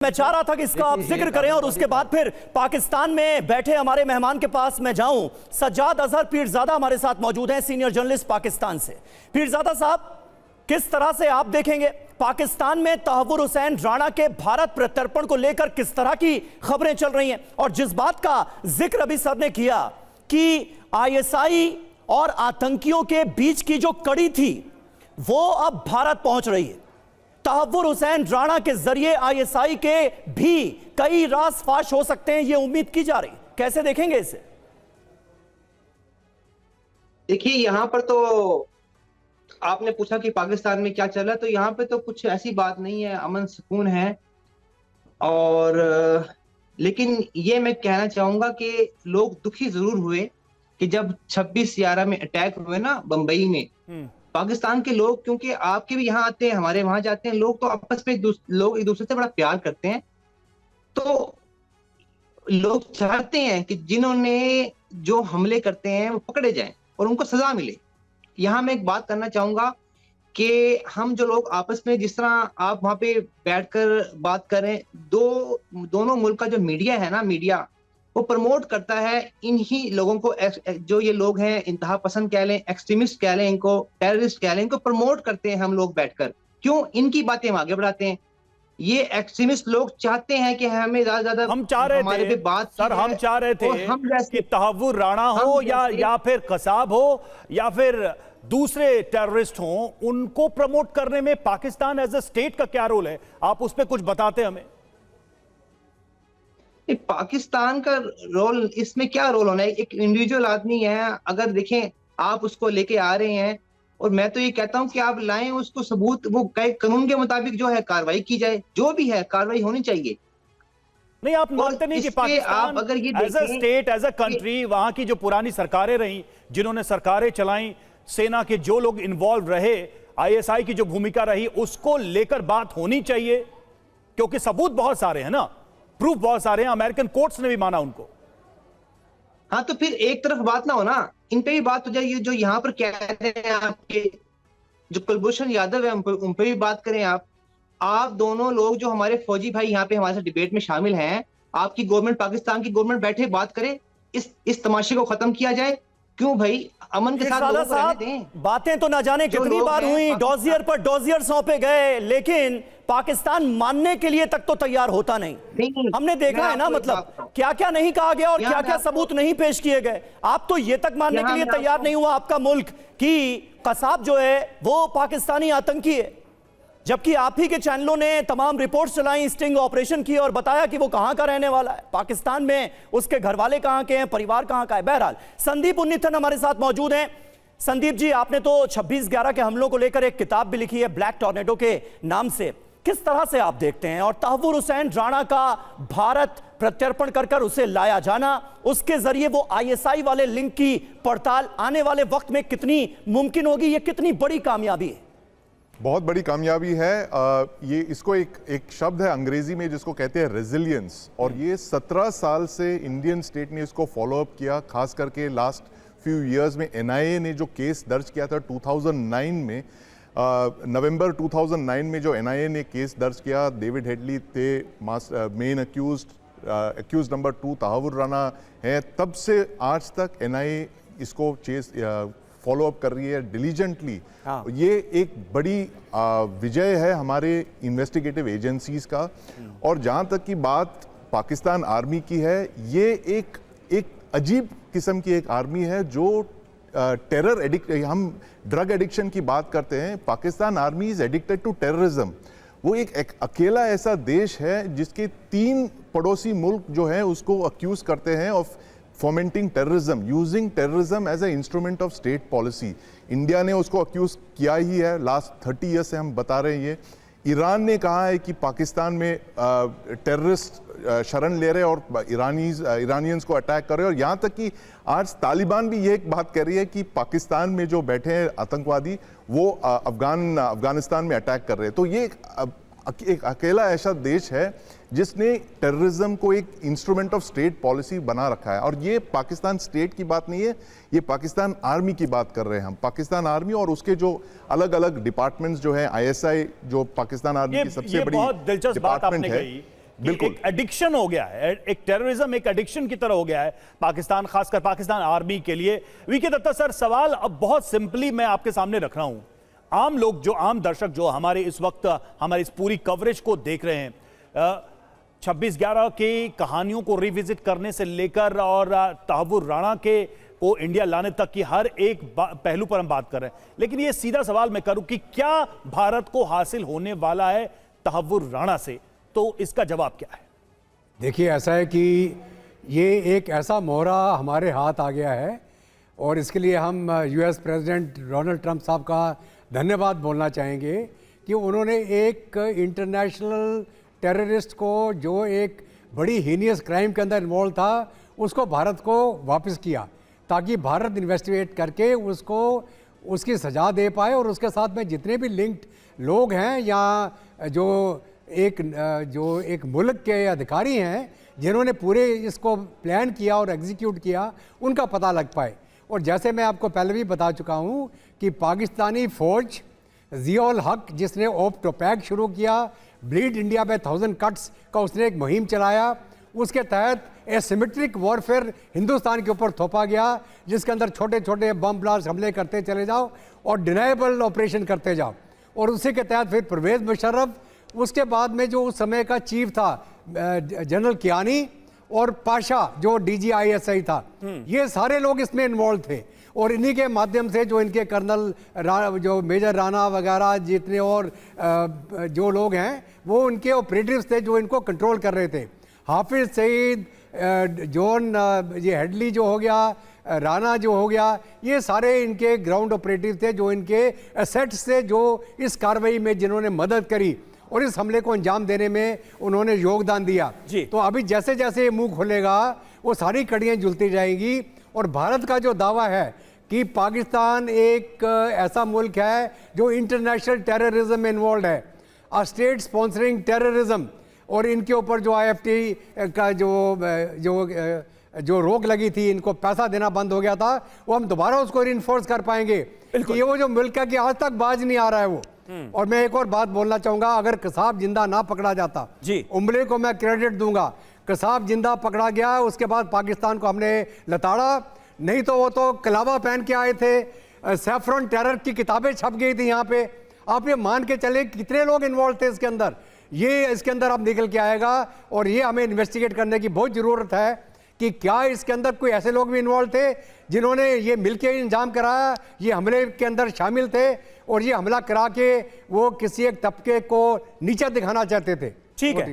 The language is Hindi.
मैं चाह रहा था कि इसका आप जिक्र करें और उसके बाद फिर पाकिस्तान में बैठे हमारे मेहमान के पास मैं जाऊं। सज्जाद अजहर पीरजादा हमारे साथ मौजूद हैं, सीनियर जर्नलिस्ट पाकिस्तान से। पीरजादा साहब, किस तरह से आप देखेंगे पाकिस्तान में तहव्वुर हुसैन राणा के भारत प्रत्यर्पण को लेकर किस तरह की खबरें चल रही हैं, और जिस बात का जिक्र अभी सर ने किया कि आईएसआई और आतंकियों के बीच की जो कड़ी थी वो अब भारत पहुंच रही है। तहव्वुर हुसैन राणा के जरिए आईएसआई के भी कई राज फाश हो सकते हैं, ये उम्मीद की जा रही। कैसे देखेंगे इसे? देखिए, यहां पर तो आपने पूछा कि पाकिस्तान में क्या चल रहा है, तो यहाँ पे तो कुछ ऐसी बात नहीं है, अमन सुकून है। और लेकिन ये मैं कहना चाहूंगा कि लोग दुखी जरूर हुए कि जब 26/11 में अटैक हुए ना बंबई में, पाकिस्तान के लोग, क्योंकि आपके भी यहाँ आते हैं, हमारे वहां जाते हैं, लोग तो आपस में लोग एक दूसरे से बड़ा प्यार करते हैं। तो लोग चाहते हैं कि जिन्होंने जो हमले करते हैं वो पकड़े जाएं और उनको सजा मिले। यहाँ मैं एक बात करना चाहूंगा कि हम जो लोग आपस में, जिस तरह आप वहां पे बैठकर बात करें, दोनों मुल्क का जो मीडिया है ना, मीडिया वो प्रमोट करता है इन्हीं लोगों को, जो ये लोग हैं इंतहा पसंद कह लें, एक्सट्रीमिस्ट कह लें, इनको टेररिस्ट कह लें, इनको प्रमोट करते हैं हम लोग बैठकर। क्यों? इनकी बातें हम आगे बढ़ाते हैं। ये एक्सट्रीमिस्ट लोग चाहते हैं कि हमें ज्यादा हम चाह रहे हमारे पे बात सर, हम चाह रहे थे कि तहव्वुर राणा हो या फिर कसाब हो या फिर दूसरे टेररिस्ट हों, उनको प्रमोट करने में पाकिस्तान एज ए स्टेट का क्या रोल है? आप उस पर कुछ बताते हमें। पाकिस्तान का रोल, इसमें क्या रोल होना है? एक इंडिविजुअल आदमी है, अगर देखें आप उसको लेके आ रहे हैं, और मैं तो ये कहता हूं कि आप लाएं उसको सबूत, वो कानून के मुताबिक जो है कार्रवाई की जाए, जो भी है कार्रवाई होनी चाहिए। नहीं, आप मानते नहीं कि पाकिस्तान अगर ये as a state, as a country, वहां की जो पुरानी सरकारें रही, जिन्होंने सरकारें चलाई, सेना के जो लोग इन्वॉल्व रहे, आईएसआई की जो भूमिका रही, उसको लेकर बात होनी चाहिए? क्योंकि सबूत बहुत सारे हैं ना, प्रूफ बहुत सारे हैं, अमेरिकन कोर्ट्स ने भी माना उनको। हाँ, तो फिर एक तरफ बात ना हो ना, इन पे भी बात हो जाए। ये जो यहाँ पर कह रहे हैं आपके जो कुलभूषण यादव है, उन पे भी बात करें। आप दोनों लोग जो हमारे फौजी भाई यहाँ पे हमारे साथ डिबेट में शामिल हैं, आपकी गवर्नमेंट, पाकिस्तान की गवर्नमेंट बैठे बात करे, इस तमाशे को खत्म किया जाए। क्यों भाई? अमन के साथ लोगों को रहने दें। बातें तो ना जाने कितनी बार हुई, डोजियर पर डोजियर सौंपे गए, लेकिन पाकिस्तान मानने के लिए तक तो तैयार होता नहीं। हमने देखा है ना, मतलब क्या क्या नहीं कहा गया और क्या क्या सबूत नहीं पेश किए गए। आप तो ये तक मानने के लिए तैयार नहीं हुआ आपका मुल्क कि कसाब जो है वो पाकिस्तानी आतंकी है, जबकि आप ही के चैनलों ने तमाम रिपोर्ट्स चलाई, स्टिंग ऑपरेशन की और बताया कि वो कहां का रहने वाला है, पाकिस्तान में उसके घर वाले कहां के हैं, परिवार कहां का है। बहरहाल संदीप उन्नीथन हमारे साथ मौजूद हैं। संदीप जी, आपने तो 26/11 के हमलों को लेकर एक किताब भी लिखी है ब्लैक टॉर्नेडो के नाम से। किस तरह से आप देखते हैं, और तहव्वुर हुसैन राणा का भारत प्रत्यर्पण कर उसे लाया जाना, उसके जरिए वो आईएसआई वाले लिंक की पड़ताल आने वाले वक्त में कितनी मुमकिन होगी? ये कितनी बड़ी कामयाबी है? बहुत बड़ी कामयाबी है। ये इसको एक शब्द है अंग्रेजी में जिसको कहते हैं रेजिलियंस, और ये 17 साल से इंडियन स्टेट ने इसको फॉलो अप किया। खास करके लास्ट फ्यू इयर्स में एनआईए ने जो केस दर्ज किया था 2009 में, नवंबर 2009 में जो एनआईए ने केस दर्ज किया, डेविड हेडली थे main accused number 2, Tahawwur Rana है, तब से आज तक एनआईए इसको फॉलो अप कर रही है डिलीजेंटली। ये एक बड़ी विजय है हमारे इन्वेस्टिगेटिव एजेंसीज का। और जहां तक की बात पाकिस्तान आर्मी की है, ये एक अजीब किस्म की एक आर्मी है जो टेरर एडिक्ट, हम ड्रग एडिक्शन की बात करते हैं, Pakistan army is addicted to terrorism. वो एक अकेला ऐसा देश है जिसके 3 पड़ोसी मुल्क जो है उसको अक्यूज करते हैं of fomenting terrorism, using terrorism as an instrument of state policy. India ने उसको अक्यूज किया ही है, लास्ट 30 ईयर से हम बता रहे हैं ये। ईरान ने कहा है कि पाकिस्तान में टेररिस्ट शरण ले रहे और ईरानियंस को अटैक कर रहे, और यहाँ तक कि आज तालिबान भी ये एक बात कह रही है कि पाकिस्तान में जो बैठे हैं आतंकवादी वो अफगानिस्तान में अटैक कर रहे हैं। तो ये एक अकेला ऐसा देश है जिसने टेररिज्म को एक इंस्ट्रूमेंट ऑफ स्टेट पॉलिसी बना रखा है। और ये पाकिस्तान स्टेट की बात नहीं है, ये पाकिस्तान आर्मी की बात कर रहे हैं हम। पाकिस्तान आर्मी और उसके जो अलग अलग डिपार्टमेंट्स जो है, आईएसआई जो पाकिस्तान आर्मी की सबसे बड़ी बहुत दिलचस्प बात आपने कही कि एक एडिक्शन हो गया है, एक टेररिज्म एक एडिक्शन की तरह हो गया है पाकिस्तान, खासकर पाकिस्तान आर्मी के लिए। वीके दत्ता सर, सवाल अब बहुत सिंपली मैं आपके सामने रख रहा हूं। आम लोग, जो आम दर्शक जो हमारे इस वक्त हमारी इस पूरी कवरेज को देख रहे हैं, 26/11 की कहानियों को रिविजिट करने से लेकर और तहव्वुर राणा के को इंडिया लाने तक की हर एक पहलू पर हम बात कर रहे हैं, लेकिन ये सीधा सवाल मैं करूं कि क्या भारत को हासिल होने वाला है तहव्वुर राणा से, तो इसका जवाब क्या है? देखिए, ऐसा है कि ये एक ऐसा मोहरा हमारे हाथ आ गया है और इसके लिए हम यूएस प्रेसिडेंट डोनाल्ड ट्रंप साहब का धन्यवाद बोलना चाहेंगे कि उन्होंने एक इंटरनेशनल टेररिस्ट को, जो एक बड़ी हीनियस क्राइम के अंदर इन्वॉल्व था, उसको भारत को वापस किया ताकि भारत इन्वेस्टिगेट करके उसको उसकी सज़ा दे पाए और उसके साथ में जितने भी लिंक्ड लोग हैं या जो एक मुल्क के अधिकारी हैं जिन्होंने पूरे इसको प्लान किया और एग्जीक्यूट किया, उनका पता लग पाए। और जैसे मैं आपको पहले भी बता चुका हूं कि पाकिस्तानी फ़ौज ज़ियाउल हक, जिसने ऑप टोपैक शुरू किया, ब्लीड इंडिया पे 1000 कट्स का उसने एक मुहिम चलाया, उसके तहत एसिमेट्रिक वॉरफेयर हिंदुस्तान के ऊपर थोपा गया, जिसके अंदर छोटे छोटे बम ब्लास्ट हमले करते चले जाओ और डिनाइबल ऑपरेशन करते जाओ। और उसी के तहत फिर परवेज़ मुशर्रफ, उसके बाद में जो उस समय का चीफ था जनरल कियानी, और पाशा जो DGISI था, ये सारे लोग इसमें इन्वॉल्व थे। और इन्हीं के माध्यम से जो इनके कर्नल जो मेजर राणा वगैरह जितने और जो लोग हैं वो उनके ऑपरेटिव्स थे जो इनको कंट्रोल कर रहे थे। हाफिज सईद, जॉन ये हेडली जो हो गया, राणा जो हो गया, ये सारे इनके ग्राउंड ऑपरेटिव थे जो इनके एसेट्स थे, जो इस कार्रवाई में जिन्होंने मदद करी और इस हमले को अंजाम देने में उन्होंने योगदान दिया। तो अभी जैसे जैसे ये मुंह खुलेगा वो सारी कड़ियाँ जुलती जाएंगी। और भारत का जो दावा है कि पाकिस्तान एक ऐसा मुल्क है जो इंटरनेशनल टेररिज्म में इन्वॉल्व है, अ स्टेट स्पॉन्सरिंग टेररिज्म, और इनके ऊपर जो IFT का जो रोक लगी थी, इनको पैसा देना बंद हो गया था, वो हम दोबारा उसको रिइंफोर्स कर पाएंगे कि ये वो जो मुल्क है कि आज तक बाज नहीं आ रहा है वो। और मैं एक और बात बोलना चाहूंगा, अगर कसाब जिंदा ना पकड़ा जाता, उम्रे को मैं क्रेडिट दूंगा, कसाब जिंदा पकड़ा गया, उसके बाद पाकिस्तान को हमने लताड़ा, नहीं तो वो तो कलावा पहन के आए थे, सैफरन टेरर की किताबें छप गई थी यहाँ पे। आप ये मान के चले कितने लोग इन्वॉल्व थे इसके अंदर, ये इसके अंदर अब निकल के आएगा। और ये हमें इन्वेस्टिगेट करने की बहुत ज़रूरत है कि क्या इसके अंदर कोई ऐसे लोग भी इन्वॉल्व थे जिन्होंने ये मिलके इंजाम कराया, ये हमले के अंदर शामिल थे और ये हमला करा के वो किसी एक तबके को नीचा दिखाना चाहते थे। ठीक है।